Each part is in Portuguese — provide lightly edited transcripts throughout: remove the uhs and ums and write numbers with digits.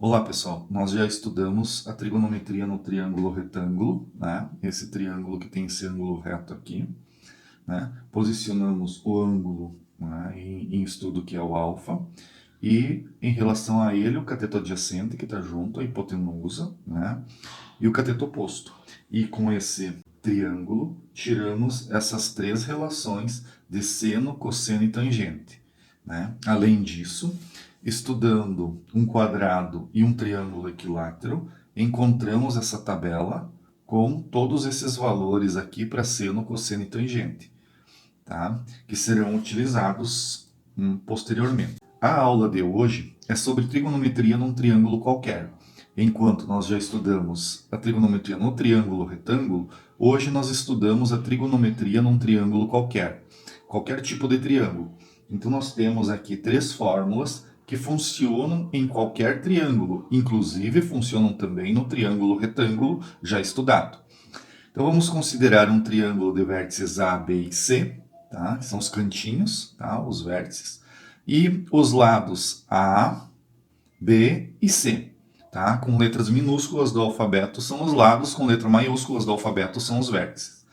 Olá pessoal, nós já estudamos a trigonometria no triângulo retângulo, né? Esse triângulo que tem esse ângulo reto aqui, né? Posicionamos o ângulo, né, em estudo que é o alfa, e em relação a ele o cateto adjacente que está junto, a hipotenusa, né? E o cateto oposto. E com esse triângulo tiramos essas três relações de seno, cosseno e tangente, né? Além disso, estudando um quadrado e um triângulo equilátero, encontramos essa tabela com todos esses valores aqui para seno, cosseno e tangente, tá? Que serão utilizados posteriormente. A aula de hoje é sobre trigonometria num triângulo qualquer. Enquanto nós já estudamos a trigonometria no triângulo retângulo, hoje nós estudamos a trigonometria num triângulo qualquer. Qualquer tipo de triângulo. Então nós temos aqui três fórmulas que funcionam em qualquer triângulo, inclusive funcionam também no triângulo retângulo já estudado. Então vamos considerar um triângulo de vértices A, B e C, tá? São os cantinhos, tá? Os vértices. E os lados A, B e C, tá? Com letras minúsculas do alfabeto são os lados, com letras maiúsculas do alfabeto são os vértices.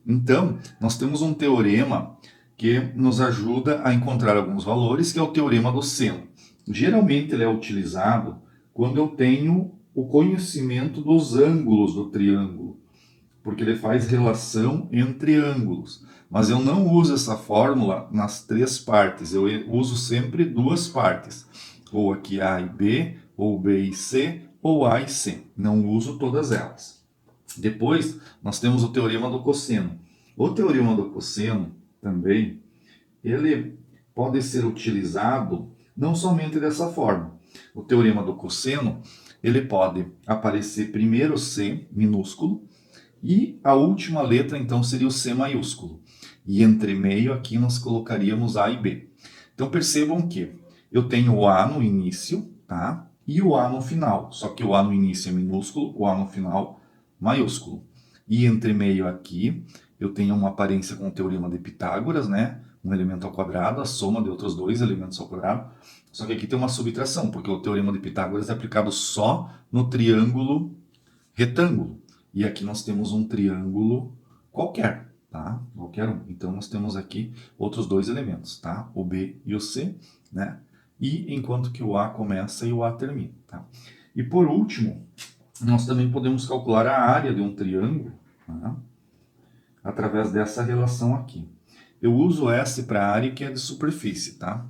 Então, nós temos um teorema que nos ajuda a encontrar alguns valores, que é o teorema do seno. Geralmente ele é utilizado quando eu tenho o conhecimento dos ângulos do triângulo, porque ele faz relação entre ângulos. Mas eu não uso essa fórmula nas três partes, eu uso sempre duas partes. Ou aqui A e B, ou B e C, ou A e C. Não uso todas elas. Depois, nós temos o teorema do cosseno. O teorema do cosseno, também, ele pode ser utilizado não somente dessa forma. O teorema do cosseno, ele pode aparecer primeiro C minúsculo, e a última letra, então, seria o C maiúsculo. E entre meio aqui nós colocaríamos A e B. Então percebam que eu tenho o A no início, tá? E o A no final. Só que o A no início é minúsculo, o A no final maiúsculo. E entre meio aqui eu tenho uma aparência com o teorema de Pitágoras, né? Um elemento ao quadrado, a soma de outros dois elementos ao quadrado. Só que aqui tem uma subtração, porque o teorema de Pitágoras é aplicado só no triângulo retângulo. E aqui nós temos um triângulo qualquer, tá? Qualquer um. Então nós temos aqui outros dois elementos, tá? O B e o C, né? E enquanto que o A começa e o A termina, tá? E por último, nós também podemos calcular a área de um triângulo, tá? Através dessa relação aqui. Eu uso S para a área que é de superfície, tá?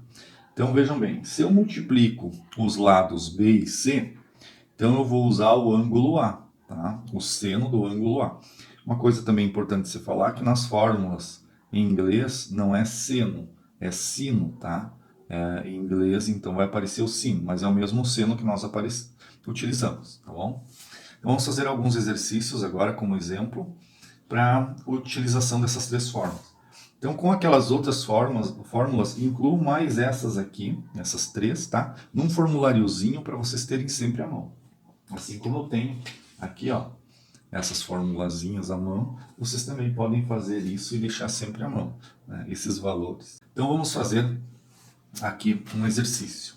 Então vejam bem, se eu multiplico os lados B e C, então eu vou usar o ângulo A, tá? O seno do ângulo A. Uma coisa também importante se falar é que nas fórmulas em inglês não é seno, é sino, tá? Em inglês então vai aparecer o sino, mas é o mesmo seno que nós utilizamos, tá bom? Então, vamos fazer alguns exercícios agora como exemplo para utilização dessas três fórmulas. Então, com aquelas outras fórmulas, incluo mais essas aqui, essas três, tá? Num formuláriozinho para vocês terem sempre à mão. Assim como eu tenho aqui, ó, essas formulazinhas à mão, vocês também podem fazer isso e deixar sempre à mão, né, esses valores. Então vamos fazer aqui um exercício.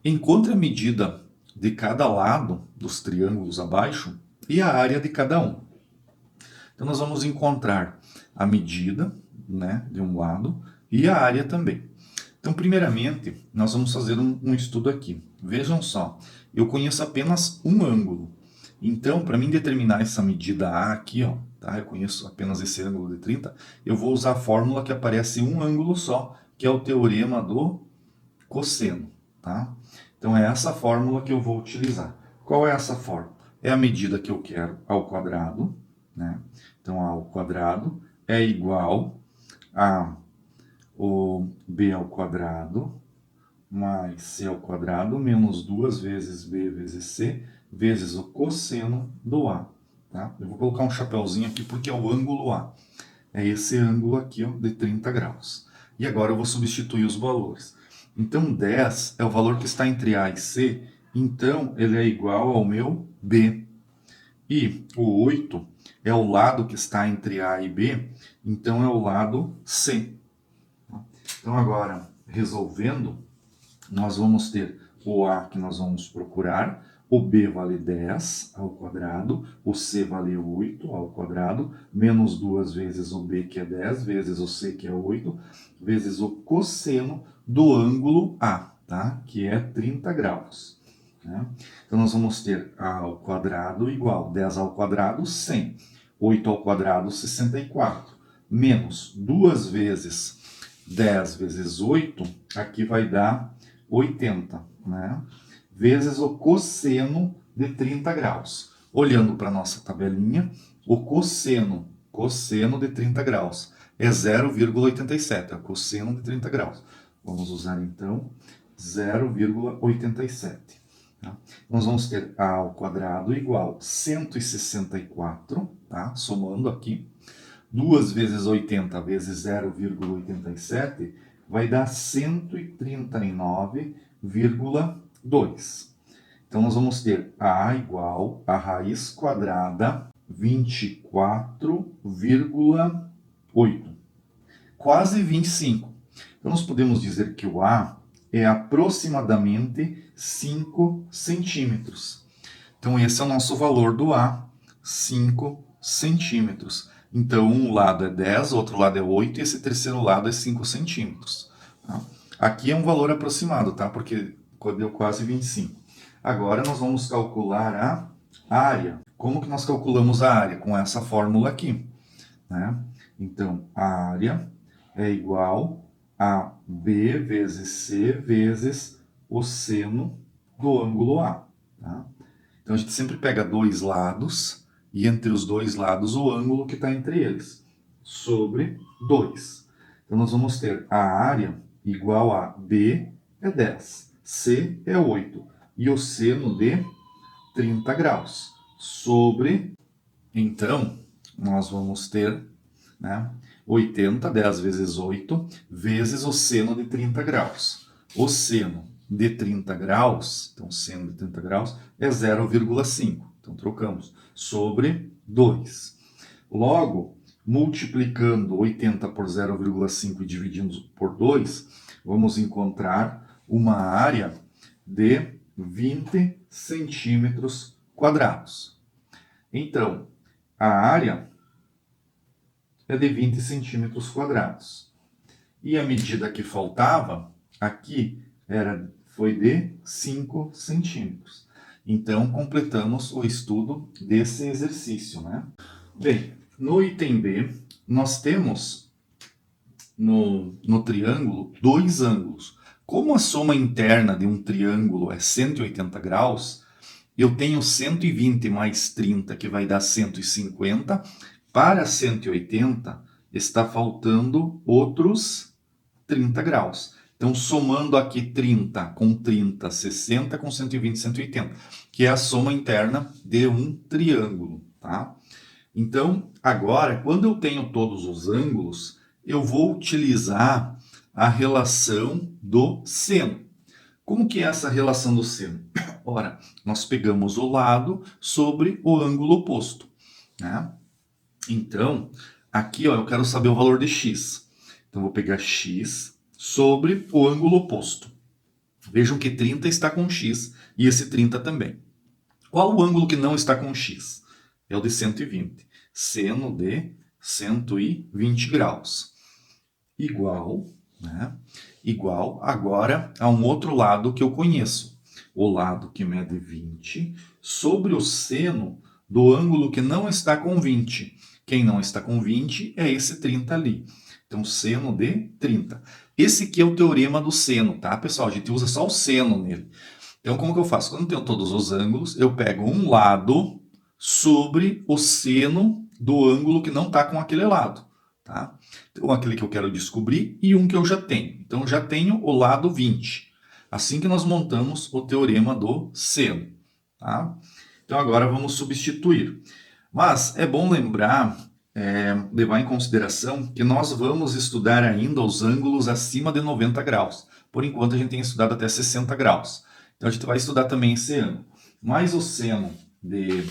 Encontre a medida de cada lado dos triângulos abaixo e a área de cada um. Então nós vamos encontrar a medida, né, de um lado e a área também. Então, primeiramente, nós vamos fazer um estudo aqui. Vejam só, eu conheço apenas um ângulo. Então, para mim determinar essa medida A aqui, ó, tá? Eu conheço apenas esse ângulo de 30, eu vou usar a fórmula que aparece em um ângulo só, que é o teorema do cosseno, tá? Então, é essa fórmula que eu vou utilizar. Qual é essa fórmula? É a medida que eu quero ao quadrado, né? Então, A ao quadrado é igual a o b ao quadrado mais c ao quadrado menos 2 vezes b vezes c vezes o cosseno do A. Tá? Eu vou colocar um chapéuzinho aqui porque é o ângulo A. É esse ângulo aqui, ó, de 30 graus. E agora eu vou substituir os valores. Então 10 é o valor que está entre A e C, então ele é igual ao meu B. E o 8 é o lado que está entre A e B, então é o lado C. Então agora, resolvendo, nós vamos ter o A que nós vamos procurar, o b vale 10 ao quadrado, o c vale 8 ao quadrado, menos 2 vezes o b, que é 10, vezes o c, que é 8, vezes o cosseno do ângulo A, tá? Que é 30 graus. Né? Então, nós vamos ter A ao quadrado igual 10 ao quadrado, 100. 8 ao quadrado, 64. Menos 2 vezes 10 vezes 8, aqui vai dar 80, né? Vezes o cosseno de 30 graus. Olhando para a nossa tabelinha, o cosseno de 30 graus é 0,87, é o cosseno de 30 graus. Vamos usar então 0,87. Tá? Nós vamos ter A ao quadrado igual 164, tá? Somando aqui. 2 vezes 80 vezes 0,87 vai dar 139,2. Então, nós vamos ter A igual a raiz quadrada 24,8. Quase 25. Então, nós podemos dizer que o A é aproximadamente 5 centímetros. Então, esse é o nosso valor do A, 5 centímetros. Então, um lado é 10, o outro lado é 8, e esse terceiro lado é 5 centímetros. Tá? Aqui é um valor aproximado, tá? Porque deu quase 25. Agora, nós vamos calcular a área. Como que nós calculamos a área? Com essa fórmula aqui. Né? Então, a área é igual a B vezes C vezes o seno do ângulo A. Tá? Então, a gente sempre pega dois lados, e entre os dois lados o ângulo que está entre eles, sobre 2. Então, nós vamos ter a área igual a B é 10, C é 8, e o seno de 30 graus, sobre... Então, nós vamos ter, né, 80, 10 vezes 8, vezes o seno de 30 graus. O seno de 30 graus, então seno de 30 graus, é 0,5. Então, trocamos. Sobre 2. Logo, multiplicando 80 por 0,5 e dividindo por 2, vamos encontrar uma área de 20 centímetros quadrados. Então, a área é de 20 centímetros quadrados. E a medida que faltava aqui foi de 5 centímetros. Então, completamos o estudo desse exercício, né? Bem, no item B, nós temos no triângulo dois ângulos. Como a soma interna de um triângulo é 180 graus, eu tenho 120 mais 30, que vai dar 150. Para 180, está faltando outros 30 graus. Então, somando aqui 30 com 30, 60, com 120, 180, que é a soma interna de um triângulo, tá? Então, agora, quando eu tenho todos os ângulos, eu vou utilizar a relação do seno. Como que é essa relação do seno? Ora, nós pegamos o lado sobre o ângulo oposto, né? Então, aqui ó, eu quero saber o valor de x. Então, vou pegar x sobre o ângulo oposto. Vejam que 30 está com x e esse 30 também. Qual o ângulo que não está com x? É o de 120. Seno de 120 graus. Igual, né? Igual agora a um outro lado que eu conheço. O lado que mede 20 sobre o seno do ângulo que não está com 20. Quem não está com 20 é esse 30 ali. Então, seno de 30. Esse aqui é o teorema do seno, tá, pessoal? A gente usa só o seno nele. Então, como que eu faço? Quando eu tenho todos os ângulos, eu pego um lado sobre o seno do ângulo que não está com aquele lado, tá? Então, aquele que eu quero descobrir e um que eu já tenho. Então, eu já tenho o lado 20. Assim que nós montamos o teorema do seno, tá? Então, agora vamos substituir. Mas é bom lembrar, levar em consideração que nós vamos estudar ainda os ângulos acima de 90 graus. Por enquanto, a gente tem estudado até 60 graus. Então, a gente vai estudar também esse ângulo. Mas o seno de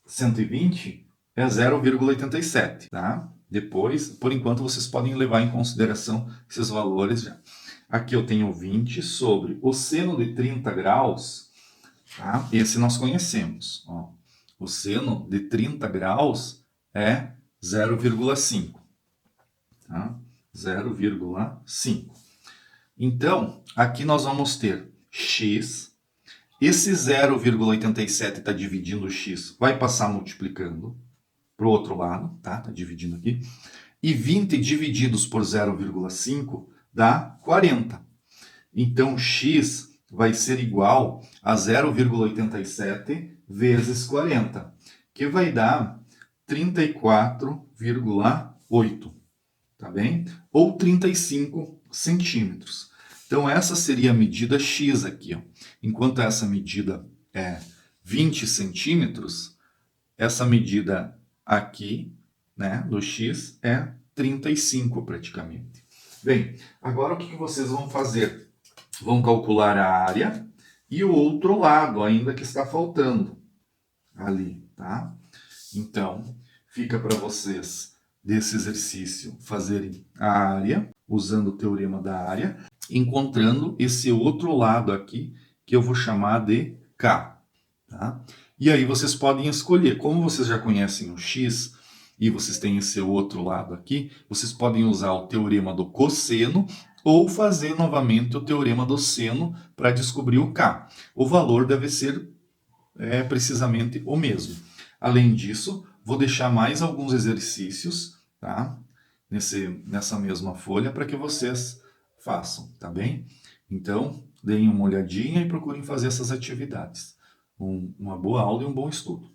120 é 0,87, tá? Depois, por enquanto, vocês podem levar em consideração esses valores já. Aqui eu tenho 20 sobre o seno de 30 graus, Tá? Esse nós conhecemos. Ó. O seno de 30 graus é 0,5. Tá? 0,5. Então, aqui nós vamos ter x. Esse 0,87 está dividindo o x, vai passar multiplicando para o outro lado, tá? Está dividindo aqui. E 20 divididos por 0,5 dá 40. Então, x vai ser igual a 0,87 vezes 40, que vai dar 34,8, tá bem? Ou 35 centímetros. Então, essa seria a medida x aqui, ó. Enquanto essa medida é 20 centímetros, essa medida aqui, né, do x é 35 praticamente. Bem, agora o que vocês vão fazer? Vão calcular a área e o outro lado ainda que está faltando ali, tá? Então, fica para vocês desse exercício fazerem a área, usando o teorema da área, encontrando esse outro lado aqui, que eu vou chamar de K, tá? E aí vocês podem escolher, como vocês já conhecem o x e vocês têm esse outro lado aqui, vocês podem usar o teorema do cosseno ou fazer novamente o teorema do seno para descobrir o K. O valor deve ser precisamente o mesmo. Além disso, vou deixar mais alguns exercícios, tá? Nessa mesma folha para que vocês façam, tá bem? Então, deem uma olhadinha e procurem fazer essas atividades. Uma boa aula e um bom estudo.